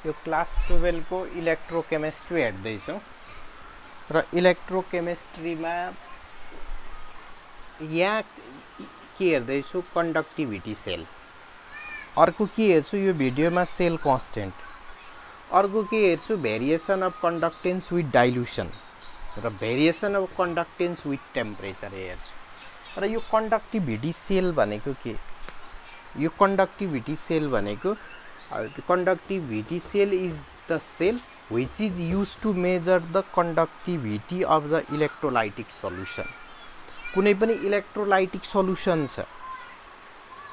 यो क्लास 12 को इलेक्ट्रोकेमिस्ट्री हेर्दैछौँ र इलेक्ट्रोकेमिस्ट्रीमा यहाँ के हेर्दैछु कन्डक्टिभिटी सेल, अर्को के हेर्छु यो भिडियोमा सेल कन्स्टेन्ट, अर्को के हेर्छु variation of conductance with dilution र variation of conductance with temperature हेर्छु। र यो कन्डक्टिभिटी सेल भनेको के? यो कन्डक्टिभिटी सेल भनेको conductivity cell is the cell which is used to measure the conductivity of the electrolytic solution। कुनै पनि इलेक्ट्रोलाइटिक सल्युसन छ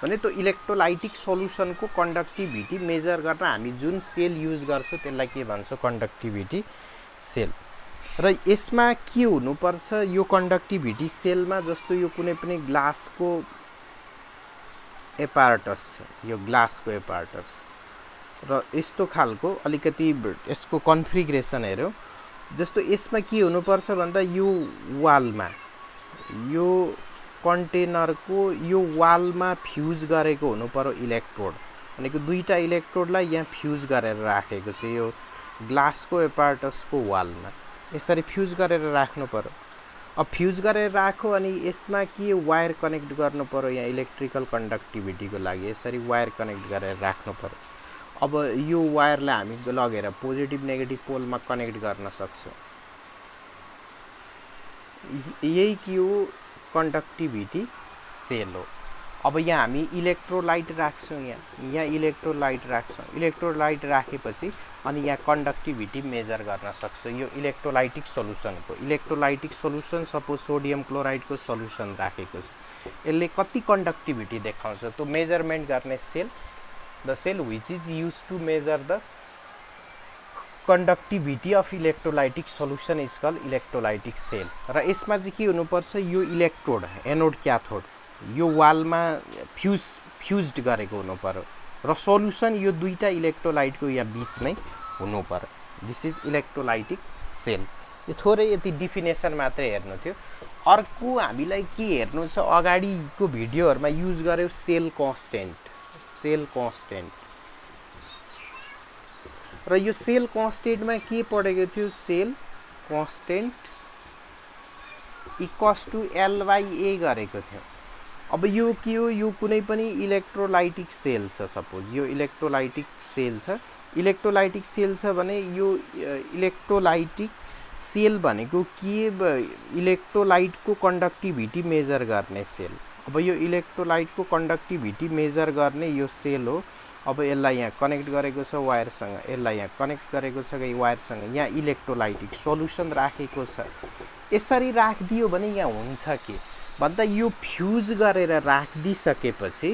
भने त्यो इलेक्ट्रोलाइटिक सल्युसनको कन्डक्टिभिटी मेजर गर्न हामी जुन सेल युज गर्छौँ त्यसलाई के भन्छ? Conductivity cell. र यसमा के हुनुपर्छ? यो कन्डक्टिभिटी सेलमा जस्तो यो कुनै पनि ग्लासको एपार्टस छ, यो ग्लासको एपार्टस र यस्तो खालको अलिकति यसको कन्फिगरेसन हेर्यो। जस्तो यसमा के हुनुपर्छ भन्दा यो वालमा, यो कन्टेनरको यो वालमा फ्युज गरेको हुनु पर्यो इलेक्ट्रोड, भनेको दुईटा इलेक्ट्रोडलाई यहाँ फ्युज गरेर राखेको छ यो ग्लासको एपार्टसको वालमा, यसरी फ्युज गरेर राख्नु पर्यो। अब फ्युज गरेर राखो अनि यसमा के वायर कनेक्ट गर्नु पर्यो, यहाँ इलेक्ट्रिकल कन्डक्टिभिटीको लागि यसरी वायर कनेक्ट गरेर राख्नु पर्यो। अब यो वायरलाई हामी लगेर पोजिटिभ नेगेटिभ पोलमा कनेक्ट गर्न सक्छौँ। यही के हो? कन्डक्टिभिटी सेल हो। अब यहाँ हामी इलेक्ट्रोलाइट राख्छौँ, यहाँ इलेक्ट्रोलाइट राख्छौँ। इलेक्ट्रोलाइट राखेपछि अनि यहाँ कन्डक्टिभिटी मेजर गर्न सक्छौँ यो इलेक्ट्रोलाइटिक सल्युसनको। इलेक्ट्रोलाइटिक सल्युसन सपोज सोडियम क्लोराइडको सल्युसन राखेको छ, यसले कति कन्डक्टिभिटी देखाउँछ त्यो मेजरमेन्ट गर्ने cell, the cell which is used to measure the conductivity of electrolytic solution is called electrolytic cell। र यसमा चाहिँ के हुनुपर्छ? यो इलेक्ट्रोड एनोड क्याथोड यो वालमा फ्युज्ड गरेको हुनु पर्यो र सल्युसन यो दुईटा इलेक्ट्रोलाइटको यहाँ बिचमै हुनु पर्यो। This is electrolytic cell. यो थोरै यति डिफिनेसन मात्रै हेर्नु थियो। अर्को हामीलाई के हेर्नु छ? अगाडिको भिडियोहरुमा युज गर्यो सेल कन्स्टेन्ट, सेल कन्स्टेन्ट। र यो सेल कन्स्टेन्टमा के पढेको थियो? Sale constant equals to L/A गरेको थियो। अब यो के हो? यो कुनै पनि इलेक्ट्रोलाइटिक सेल छ, सपोज यो इलेक्ट्रोलाइटिक सेल छ। इलेक्ट्रोलाइटिक सेल छ भने यो इलेक्ट्रोलाइटिक सेल भनेको के? इलेक्ट्रोलाइटको कन्डक्टिभिटी मेजर गर्ने सेल। अब यो इलेक्ट्रोलाइटको कन्डक्टिभिटी मेजर गर्ने यो सेल हो। अब यसलाई यहाँ कनेक्ट गरेको छ वायरसँग, यसलाई यहाँ कनेक्ट गरेको छ वायरसँग, यहाँ इलेक्ट्रोलाइटिक सल्युसन राखेको छ। यसरी राखिदियो भने यहाँ हुन्छ के भन्दा यो फ्युज गरेर राखिदिसकेपछि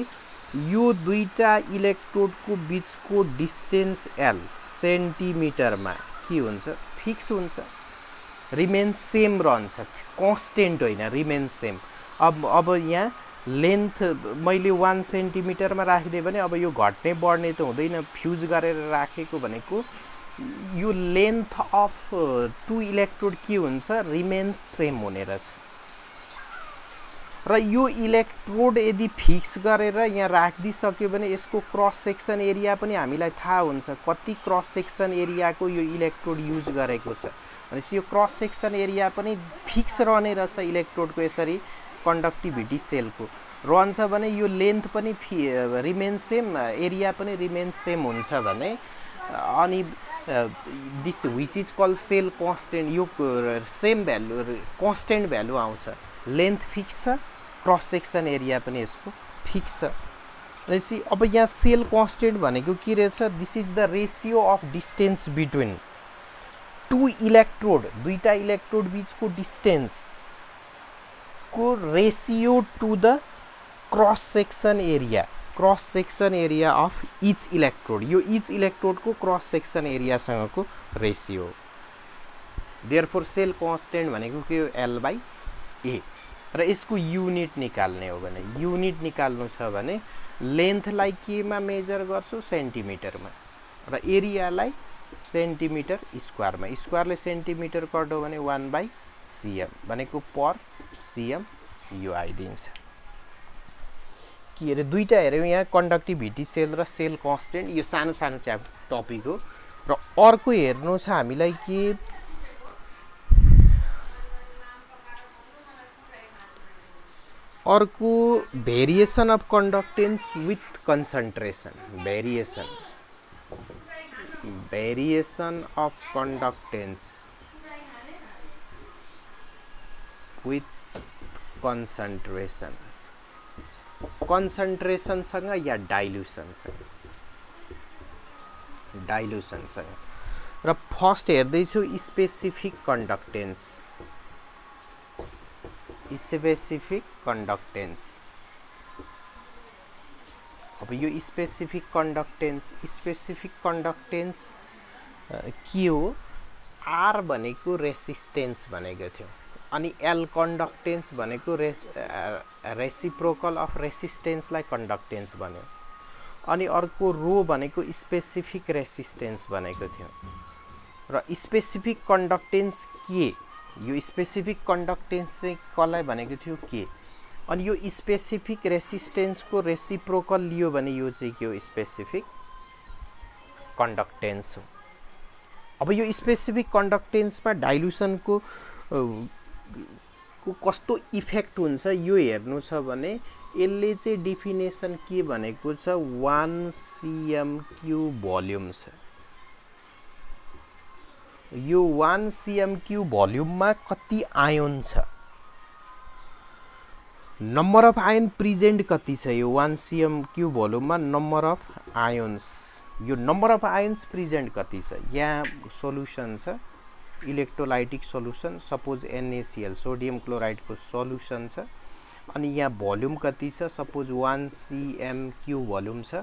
यो दुईटा इलेक्ट्रोडको बिचको डिस्टेन्स L सेन्टिमिटरमा के हुन्छ? फिक्स हुन्छ, रिमेन सेम रहन्छ, कन्स्टेन्ट होइन, रिमेन सेम। अब यहाँ लेन्थ मैले 1 सेन्टिमिटरमा राखिदिएँ भने अब यो घट्ने बढ्ने त हुँदैन। फ्युज गरेर राखेको भनेको यो लेन्थ अफ टु इलेक्ट्रोड के हुन्छ? रिमेन सेम हुने रहेछ। र यो इलेक्ट्रोड यदि फिक्स गरेर यहाँ राखिदिसक्यो भने यसको क्रस सेक्सन एरिया पनि हामीलाई थाहा हुन्छ, कति क्रस सेक्सन एरियाको यो इलेक्ट्रोड युज गरेको छ। भनेपछि यो क्रस सेक्सन एरिया पनि फिक्स रहने रहेछ इलेक्ट्रोडको। यसरी कन्डक्टिभिटी सेलको रहन्छ भने यो लेन्थ पनि रिमेन सेम, एरिया पनि रिमेन सेम हुन्छ भने अनि this which is call cell constant, यो सेम भ्यालु कन्स्टेन्ट भ्यालु आउँछ। लेन्थ फिक्स छ, क्रस सेक्सन एरिया पनि यसको फिक्स छ। भनेपछि अब यहाँ सेल कन्स्टेन्ट भनेको के रहेछ? This is the ratio of distance between two electrode, दुईटा इलेक्ट्रोड बिचको डिस्टेन्स को ratio to the cross section area, cross section area of each electrode. यो इच इलेक्ट्रोडको क्रस सेक्सन एरियासँगको रेसियो। देयरफोर सेल कन्स्टेन्ट भनेको के हो? L/A। र यसको युनिट निकाल्ने हो भने, युनिट निकाल्नु छ भने लेन्थलाई केमा मेजर गर्छौ? सेन्टिमिटरमा, र एरियालाई सेन्टिमिटर स्क्वायरमा। स्क्वायरले सेन्टिमिटर काट्यो भने 1/cm भनेको पर cm यो आइदिन्छ। के अरे दुईटा हेऱ्यौँ यहाँ कन्डक्टिभिटी सेल र सेल कन्स्टेन्ट। यो सानो सानो टपिक हो। र अर्को हेर्नु छ हामीलाई कि अर्को variation of conductance with concentration variation of conductance with concentration कन्सन्ट्रेसनसँग या डाइल्युसनसँग र फर्स्ट हेर्दैछु स्पेसिफिक कन्डक्टेन्स अब यो स्पेसिफिक कन्डक्टेन्स के हो आर भनेको रेसिस्टेन्स भनेको थियो अनि एल कन्डक्टेन्स भनेको रेसिप्रोकल अफ रेसिस्टेन्सलाई कन्डक्टेन्स भन्यो अनि अर्को रो भनेको स्पेसिफिक रेसिस्टेन्स भनेको थियो र स्पेसिफिक कन्डक्टेन्स के यो स्पेसिफिक कन्डक्टेन्स चाहिँ कसलाई भनेको थियो के अनि यो स्पेसिफिक रेसिस्टेन्सको रेसिप्रोकल लियो भने यो चाहिँ के हो स्पेसिफिक कन्डक्टेन्स हो अब यो स्पेसिफिक कन्डक्टेन्समा डाइल्युसनको कस्तो इफेक्ट हुन्छ यो हेर्नु छ भने यसले चाहिँ डेफिनेसन के भनेको छ 1 cm³ भोल्युम छ यो 1 cm³ भोल्युममा कति आयोन छ नम्बर अफ आयोन प्रेजेन्ट कति छ यो 1 cm³ भोल्युममा नम्बर अफ आयोन्स यो नम्बर अफ आयोन्स प्रेजेन्ट कति छ यहाँ सोलुसन छ electrolytic solution suppose NaCl sodium क्लोराइडको सोलुसन छ अनि यहाँ भोल्युम कति छ सपोज 1 cm³ भोल्युम छ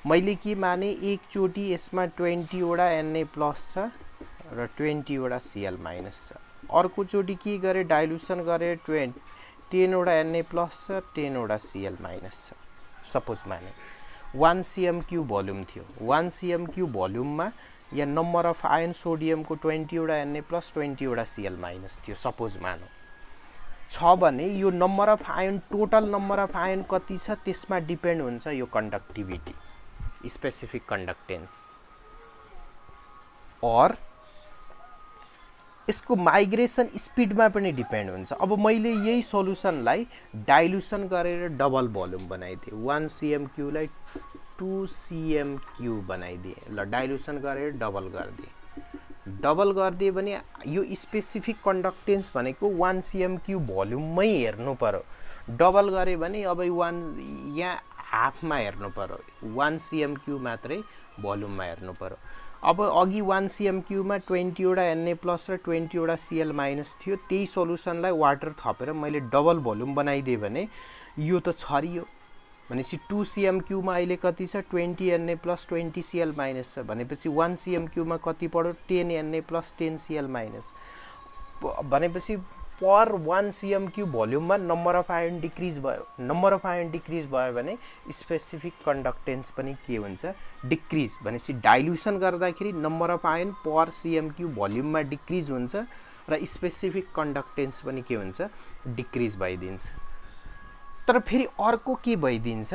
मैले के माने एकचोटी यसमा 20 वटा Na+ छ र 20 वटा Cl- छ अर्को चोटी के गरे डाइल्युसन गरे 10 वटा Na+ छ 10 वटा Cl- छ सपोज माने 1 cm³ भोल्युम थियो 1 cm³ भोल्युममा या नम्बर अफ आयन सोडियमको 20 वटा Na+ 20 वटा Cl- थियो सपोज मानौ छ भने यो number of ion total number of ion कति छ त्यसमा डिपेन्ड हुन्छ यो कन्डक्टिभिटी स्पेसिफिक कन्डक्टेन्स और यसको माइग्रेसन स्पिडमा पनि डिपेन्ड हुन्छ अब मैले यही सोलुसनलाई डाइल्युसन गरेर डबल भोल्युम बनाइदिए 1 cm³ लाई 2 cm³ बनाइदिए ल डाइल्युसन गरेर डबल गरिदिए भने यो स्पेसिफिक कन्डक्टेन्स भनेको 1 cm³ भोल्युममै हेर्नु पर्यो डबल गरे भने अब यहाँ हाफमा हेर्नु पर्यो 1 cm³ मात्रै भोल्युममा हेर्नु पर्यो अब अघि 1 cm³ मा 20 वटा Na+ र 20 वटा Cl- थियो त्यही सोलुसनलाई वाटर थपेर मैले डबल भोल्युम बनाइदिए भने यो त छरियो भनेपछि 2 cm³ मा अहिले कति छ 20 Na+ 20 Cl- छ भनेपछि 1 cm³ मा कति पर्यो 10 Na+ 10 Cl- भनेपछि पर 1 cm³ भोल्युममा नम्बर अफ आयन डिक्रिज भयो भने स्पेसिफिक कन्डक्टेन्स पनि के हुन्छ डिक्रिज भनेपछि डाइल्युसन गर्दाखेरि number of ion per cm³ भोल्युममा डिक्रिज हुन्छ र स्पेसिफिक कन्डक्टेन्स पनि के हुन्छ डिक्रिज भइदिन्छ तर फेरि अर्को के भइदिन्छ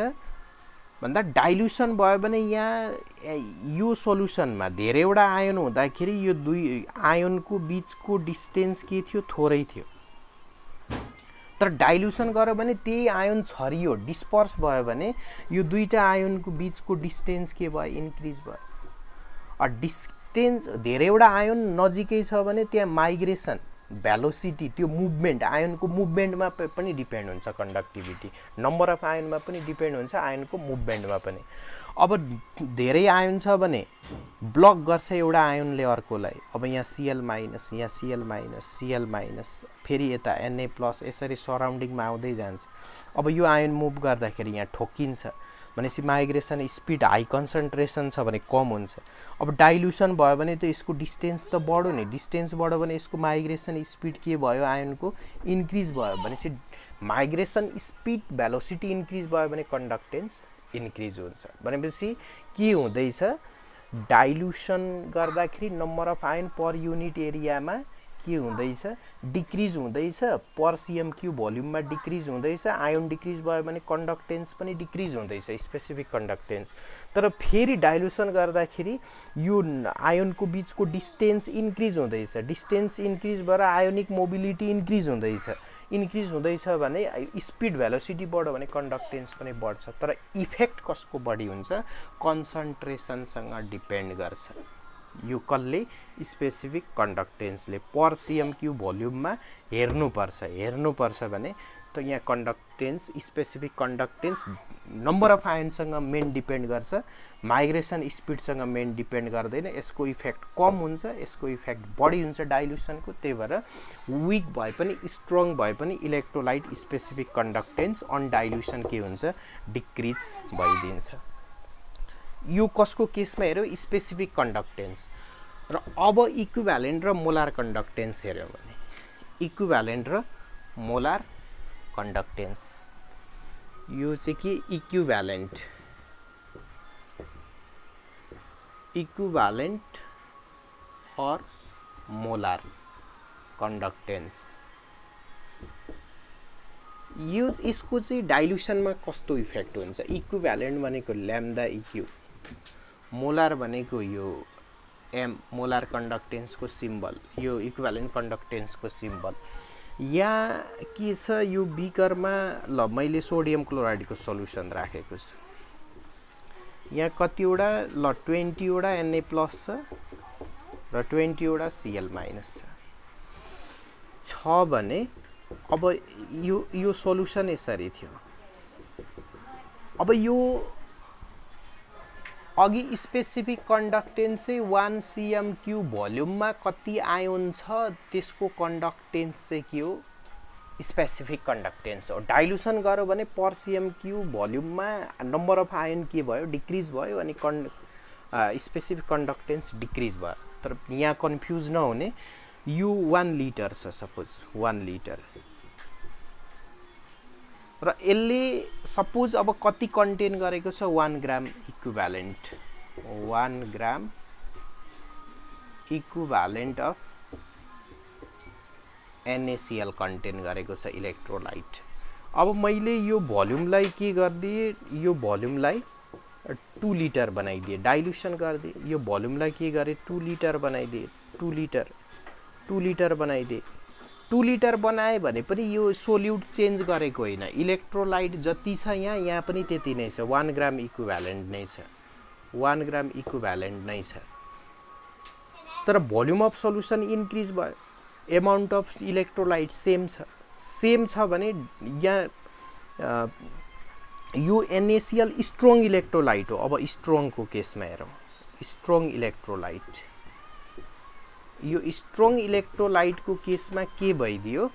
भन्दा डाइल्युसन भयो भने यहाँ यो सोलुसनमा धेरैवटा आयन हुँदाखेरि यो दुई आयनको बीचको डिस्टेन्स के थियो थोरै थियो तर डाइल्युसन गर्यो भने त्यही आयन छरियो डिस्पर्स भयो भने यो दुईटा आयनको बीचको डिस्टेन्स के भयो इन्क्रिज भयो डिस्टेन्स धेरैवटा आयन नजिकै छ भने त्यहाँ माइग्रेसन भेलोसिटी त्यो मुभमेन्ट आयनको मुभमेन्टमा पनि डिपेन्ड हुन्छ कन्डक्टिभिटी नम्बर अफ आयनमा पनि डिपेन्ड हुन्छ आयनको मुभमेन्टमा पनि अब धेरै आयन छ भने ब्लक गर्छ एउटा आयनले अर्कोलाई अब यहाँ Cl- फेरि यता Na+ यसरी सराउन्डिङमा आउँदै जान्छ अब यो आयन मुभ गर्दाखेरि यहाँ ठोकिन्छ भनेपछि माइग्रेसन स्पिड हाई कन्सन्ट्रेसन छ भने कम हुन्छ अब डाइल्युसन भयो भने त यसको डिस्टेन्स त बढ्यो नि डिस्टेन्स बढ्यो भने यसको माइग्रेसन स्पिड के भयो आयनको इन्क्रिज भयो भनेपछि माइग्रेसन स्पिड भेलोसिटी इन्क्रिज भयो भने कन्डक्टेन्स इन्क्रिज हुन्छ भनेपछि के हुँदैछ डाइल्युसन गर्दाखेरि number of ion per unit एरियामा के हुँदैछ डिक्रिज हुँदैछ पर सीएम क्यूब भोल्युममा डिक्रिज हुँदैछ आयोन डिक्रिज भयो भने कन्डक्टेन्स पनि डिक्रिज हुँदैछ स्पेसिफिक कन्डक्टेन्स तर फेरि डाइल्युसन गर्दाखेरि यो आयोनको बीचको डिस्टेन्स इन्क्रिज हुँदैछ डिस्टेन्स इन्क्रिज भएर आयोनिक मोबिलिटी इन्क्रिज हुँदैछ भने स्पिड भेलोसिटी बढ्यो भने कन्डक्टेन्स पनि बढ्छ तर इफेक्ट कसको बढी हुन्छ कन्सन्ट्रेसनसँग डिपेन्ड गर्छ यो कसले स्पेसिफिक कन्डक्टेन्सले पर सीएम क्यूब भोल्युममा हेर्नुपर्छ भने त यहाँ conductance specific conductance number of आयनसँग मेन डिपेन्ड गर्छ माइग्रेसन स्पिडसँग मेन डिपेन्ड गर्दैन यसको इफेक्ट कम हुन्छ यसको इफेक्ट बढी हुन्छ डाइल्युसनको त्यही भएर विक भए पनि स्ट्रङ भए पनि इलेक्ट्रोलाइट स्पेसिफिक कन्डक्टेन्स अन डाइल्युसन के हुन्छ डिक्रिज भइदिन्छ यो कसको केसमा हेर्यो स्पेसिफिक कन्डक्टेन्स र अब इक्विभ्यालेन्ट र मोलार कन्डक्टेन्स हेर्यो भने इक्विभ्यालेन्ट र मोलार कन्डक्टेन्स यो चाहिँ के इक्विभ्यालेन्ट और मोलार कन्डक्टेन्स यो यसको चाहिँ डाइल्युसनमा कस्तो इफेक्ट हुन्छ इक्विभ्यालेन्ट भनेको ल्याम्डा इक्यू मोलार भनेको यो एम मोलार कन्डक्टेन्सको सिम्बल यो इक्विभ्यालेन्ट कन्डक्टेन्सको सिम्बल यहाँ के छ यो बिकरमा ल मैले सोडियम क्लोराइडको सल्युसन राखेको छु यहाँ कतिवटा ल 20 वटा Na+ छ र 20 वटा Cl- छ भने अब यो सल्युसन यसरी थियो अब यो अघि स्पेसिफिक कन्डक्टेन्स चाहिँ 1 cm क्यूब भोल्युममा कति आयोन छ त्यसको कन्डक्टेन्स चाहिँ के हो स्पेसिफिक कन्डक्टेन्स हो डाइल्युसन गर्यो भने पर सीएम क्यूब भोल्युममा नम्बर अफ आयोन के भयो डिक्रिज भयो अनि स्पेसिफिक कन्डक्टेन्स डिक्रिज भयो तर यहाँ कन्फ्युज नहुने यो 1 लिटर छ सपोज 1 लिटर र यसले सपोज अब कति कन्टेन गरेको छ 1 gram equivalent 1 gram equivalent of NaCl contain गरेको छ इलेक्ट्रोलाइट अब मैले यो भोल्युमलाई के गर्दिए यो भोल्युमलाई 2 लिटर बनाइदिए डाइल्युसन गरिदिए यो भोल्युमलाई के गरे 2 लिटर बनाइदिए 2 लिटर बनाइदिए 2 लिटर बनाए भने पनि यो सोल्युट चेन्ज गरेको होइन इलेक्ट्रोलाइट जति छ यहाँ पनि त्यति नै छ 1 ग्राम इक्विभ्यालेन्ट नै छ 1 ग्राम इक्विभ्यालेन्ट नै छ तर भोल्युम अफ सल्युसन इन्क्रिज भयो एमाउन्ट अफ इलेक्ट्रोलाइट सेम छ भने यहाँ यो NaCl स्ट्रङ इलेक्ट्रोलाइट हो अब स्ट्रङको केसमा हेरौँ स्ट्रङ इलेक्ट्रोलाइट यो स्ट्रङ इलेक्ट्रोलाइटको केसमा के भइदियो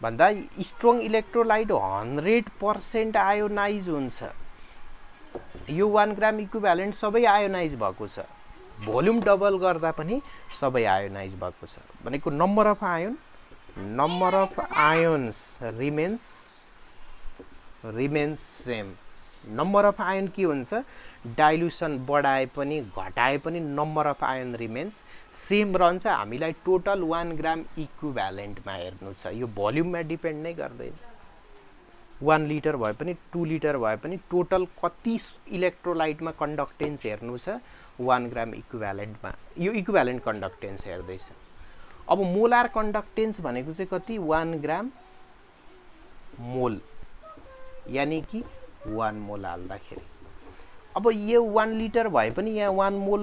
भन्दा स्ट्रङ इलेक्ट्रोलाइट 100% आयोनाइज हुन्छ यो 1 ग्राम इक्विभ्यालेन्ट सबै आयोनाइज भएको छ भोल्युम डबल गर्दा पनि सबै आयोनाइज भएको छ भनेको number of ions remains same number of ion के हुन्छ डाइल्युसन बढाए पनि घटाए पनि number of ion remains same रहन्छ हामीलाई टोटल 1 ग्राम इक्विभ्यालेन्टमा हेर्नु छ यो भोल्युममा डिपेन्ड नै गर्दैन 1 लिटर भए पनि 2 लिटर भए पनि टोटल कति इलेक्ट्रोलाइटमा कन्डक्टेन्स हेर्नु छ 1 ग्राम इक्विभ्यालेन्टमा यो इक्विभ्यालेन्ट कन्डक्टेन्स हेर्दैछ अब मोलार कन्डक्टेन्स भनेको चाहिँ कति 1 ग्राम मोल यानी कि 1 मोल हाल्दाखेरि अब यो 1 लिटर भए पनि यहाँ 1 मोल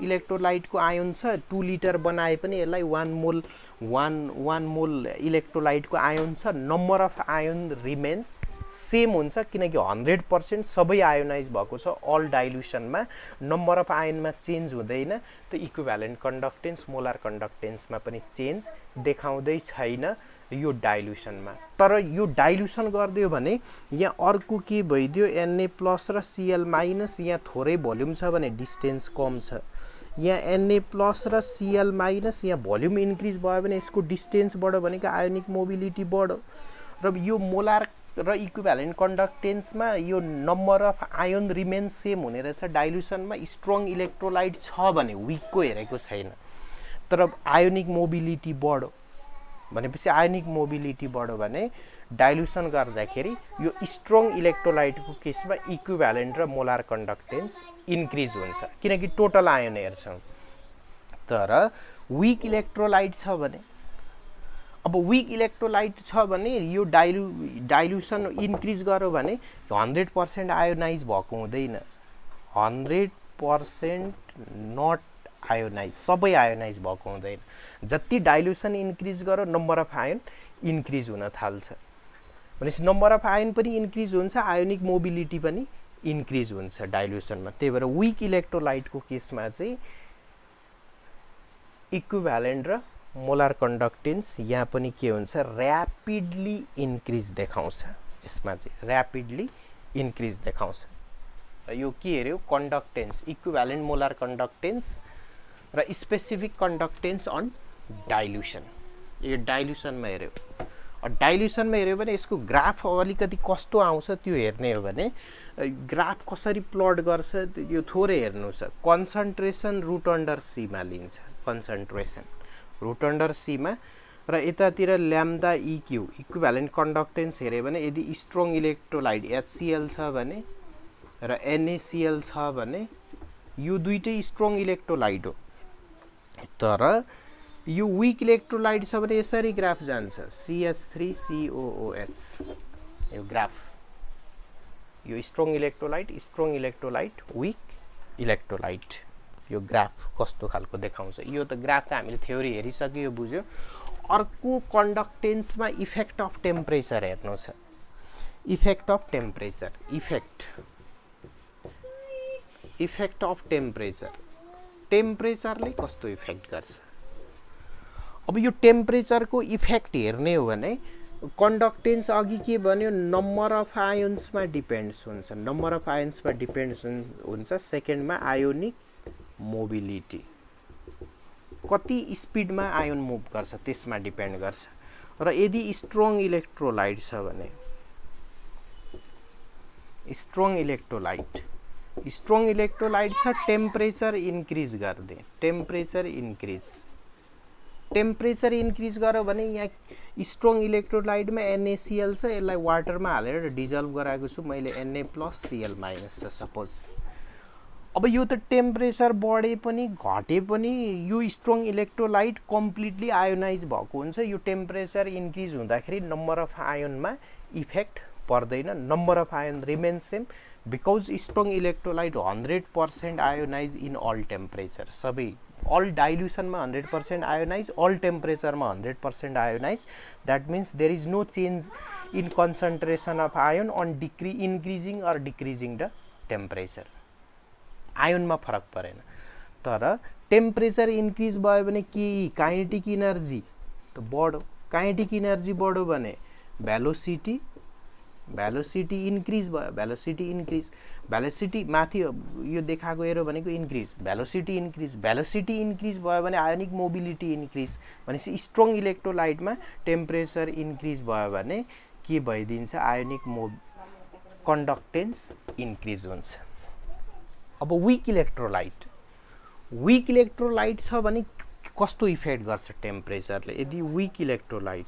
इलेक्ट्रोलाइटको आयोन छ 2 लिटर बनाए पनि यसलाई 1 मोल इलेक्ट्रोलाइटको आयोन छ number of ion remains same हुन्छ किनकि 100% सबै आयोनाइज भएको छ अल डाइल्युसनमा नम्बर अफ आयोनमा चेन्ज हुँदैन त इक्विभ्यालेन्ट कन्डक्टेन्स मोलार कन्डक्टेन्समा पनि चेन्ज देखाउँदै छैन यो डाइल्युसनमा तर यो डाइल्युसन गरिदियो भने यहाँ अर्को के भइदियो Na+ र Cl- यहाँ थोरै भोल्युम छ भने डिस्टेन्स कम छ यहाँ Na+ र Cl- यहाँ भोल्युम इन्क्रिज भयो भने यसको डिस्टेन्स बढ्यो भनेको आयोनिक मोबिलिटी बढ्यो र यो मोलार र इक्विभ्यालेन्ट कन्डक्टेन्समा यो number of ion remains same हुने रहेछ डाइल्युसनमा स्ट्रङ इलेक्ट्रोलाइट छ भने विकको हेरेको छैन तर आयोनिक मोबिलिटी बढ्यो भनेपछि आयोनिक मोबिलिटी बढ्यो भने डाइल्युसन गर्दाखेरि यो स्ट्रङ इलेक्ट्रोलाइटको केसमा इक्विभ्यालेन्ट र मोलार कन्डक्टेन्स इन्क्रिज हुन्छ किनकि टोटल आयोन हेर्छौँ। तर विक इलेक्ट्रोलाइट छ भने अब विक इलेक्ट्रोलाइट छ भने यो डाइल्युसन इन्क्रिज गर्यो भने 100% आयोनाइज भएको हुँदैन। 100% नट आयोनाइज, सबै आयोनाइज भएको हुँदैन। जति डाइल्युसन इन्क्रिज गर्यो नम्बर अफ आयोन इन्क्रिज हुन थाल्छ भनेपछि नम्बर अफ आयोन पनि इन्क्रिज हुन्छ, आयोनिक मोबिलिटी पनि इन्क्रिज हुन्छ डाइल्युसनमा। त्यही भएर विक इलेक्ट्रोलाइटको केसमा चाहिँ इक्विभ्यालेन्ट र मोलार कन्डक्टेन्स यहाँ पनि के हुन्छ, ऱ्यापिडली इन्क्रिज देखाउँछ। यसमा चाहिँ ऱ्यापिडली इन्क्रिज देखाउँछ। र यो के हेऱ्यो, कन्डक्टेन्स, इक्विभ्यालेन्ट मोलार कन्डक्टेन्स र स्पेसिफिक कन्डक्टेन्स अन डाइल्युसन। यो डाइल्युसनमा हेऱ्यो। डाइल्युसनमा हेऱ्यो भने यसको ग्राफ अलिकति कस्तो आउँछ त्यो हेर्ने हो भने ग्राफ कसरी प्लट गर्छ यो थोरै हेर्नु छ। कन्सन्ट्रेसन रुट अन्डर सीमा लिन्छ, कन्सन्ट्रेसन रुट अन्डर सीमा, र यतातिर ल्याम्डा इक्यू इक्विभ्यालेन्ट कन्डक्टेन्स हेऱ्यो भने यदि स्ट्रङ इलेक्ट्रोलाइट HCl छ भने र NaCl छ भने यो दुईटै स्ट्रङ इलेक्ट्रोलाइट हो। तर यो विक इलेक्ट्रोलाइट छ भने यसरी ग्राफ जान्छ, CH3COOH यो ग्राफ। यो स्ट्रङ इलेक्ट्रोलाइट विक इलेक्ट्रोलाइट, यो ग्राफ कस्तो खालको देखाउँछ। यो त ग्राफ त हामीले थ्योरी हेरिसक्यो, यो बुझ्यो। अर्को कन्डक्टेन्समा इफेक्ट अफ टेम्परेचर हेर्नु छ। Effect of temperature, effect of temperature, टेम्परेचरले कस्तो इफेक्ट गर्छ। अब यो टेम्परेचरको इफेक्ट हेर्ने हो भने कन्डक्टेन्स अघि के भन्यो, नम्बर अफ आयोन्समा डिपेन्ड्स हुन्छ, नम्बर अफ आयोन्समा डिपेन्ड्स हुन्छ। सेकेन्डमा आयोनिक मोबिलिटी, कति स्पिडमा आयोन मुभ गर्छ त्यसमा डिपेन्ड गर्छ। र यदि स्ट्रङ इलेक्ट्रोलाइट छ भने स्ट्रङ इलेक्ट्रोलाइट छ, टेम्परेचर इन्क्रिज गर्दै, टेम्परेचर इन्क्रिज गर्यो भने यहाँ स्ट्रङ इलेक्ट्रोलाइटमा NaCl छ, यसलाई वाटरमा हालेर डिजल्भ गराएको छु मैले, Na+Cl- छ सपोज। अब यो त टेम्परेचर बढे पनि घटे पनि यो स्ट्रङ इलेक्ट्रोलाइट कम्प्लिटली आयोनाइज भएको हुन्छ। यो टेम्परेचर इन्क्रिज हुँदाखेरि नम्बर अफ आयोनमा इफेक्ट पर्दैन, number of ion remain same because strong electrolyte 100% ionize in all temperature, सबै अल डाइल्युसनमा 100% आयोनाइज, अल टेम्परेचरमा 100% ionize. That means there is no change in concentration of ion on increasing or decreasing the temperature. आयोनमा फरक परेन। तर temperature increase भयो भने के, काइनेटिक इनर्जी त बढ्यो। काइनेटिक इनर्जी बढ्यो भने भेलोसिटी इन्क्रिज भयो, भेलोसिटी माथि यो देखाएको हेऱ्यो भनेको इन्क्रिज, भेलोसिटी इन्क्रिज भयो भने आयोनिक मोबिलिटी इन्क्रिज। भनेपछि स्ट्रङ इलेक्ट्रोलाइटमा टेम्परेचर इन्क्रिज भयो भने के भइदिन्छ, आयोनिक कन्डक्टेन्स इन्क्रिज हुन्छ। अब विक इलेक्ट्रोलाइट छ भने कस्तो इफेक्ट गर्छ टेम्परेचरले। यदि विक इलेक्ट्रोलाइट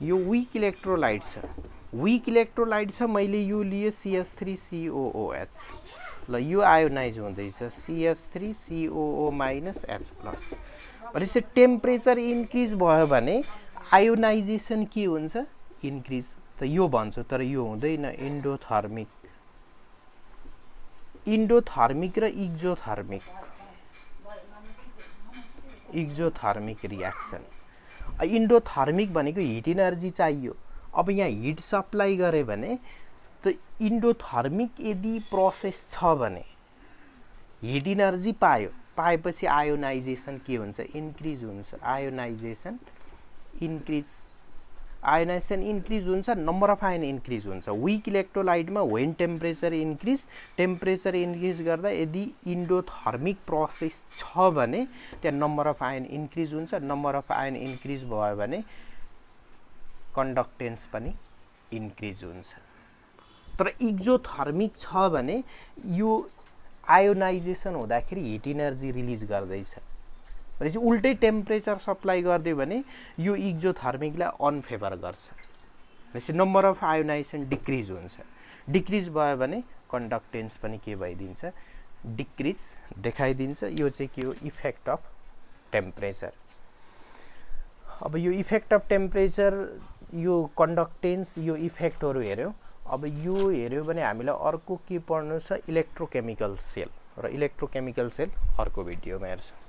यो विक इलेक्ट्रोलाइट छ, मैले यो लिए CH3COOH, ल यो आयोनाइज हुँदैछ CH3COO-H+। भनेपछि टेम्परेचर इन्क्रिज भयो भने आयोनाइजेसन के हुन्छ, इन्क्रिज। त यो भन्छु, तर यो हुँदैन। इन्डोथर्मिक र इक्जोथर्मिक रियाक्सन। इन्डोथर्मिक भनेको हिट इनर्जी चाहियो। अब यहाँ हिट सप्लाई गरे भने त इन्डोथर्मिक यदि प्रोसेस छ भने हिट इनर्जी पाएपछि आयोनाइजेसन के हुन्छ, इन्क्रिज हुन्छ। आयोनाइजेसन इन्क्रिज हुन्छ, नम्बर अफ आयोन इन्क्रिज हुन्छ। विक इलेक्ट्रोलाइटमा वेन टेम्परेचर इन्क्रिज गर्दा यदि इन्डोथर्मिक प्रोसेस छ भने त्यहाँ नम्बर अफ आयोन इन्क्रिज हुन्छ। नम्बर अफ आयोन इन्क्रिज भयो भने कन्डक्टेन्स पनि इन्क्रिज हुन्छ। तर इक्जोथर्मिक छ भने यो आयोनाइजेसन हुँदाखेरि हिट इनर्जी रिलिज गर्दैछ भनेपछि उल्टै टेम्परेचर सप्लाई गरिदियो भने यो एक्जोथर्मिकलाई अनफेभर गर्छ भनेपछि नम्बर अफ आयोनाइजेसन डिक्रिज हुन्छ डिक्रिज भयो भने कन्डक्टेन्स पनि के भइदिन्छ डिक्रिज देखाइदिन्छ यो चाहिँ के हो इफेक्ट अफ टेम्परेचर अब यो इफेक्ट अफ टेम्परेचर यो कन्डक्टेन्स यो इफेक्टहरु हेर्यौं अब यो हेर्यो भने हामीलाई अर्को के पढ्नु छ इलेक्ट्रोकेमिकल सेल र इलेक्ट्रोकेमिकल सेल अर्को भिडियोमा हेर्छौं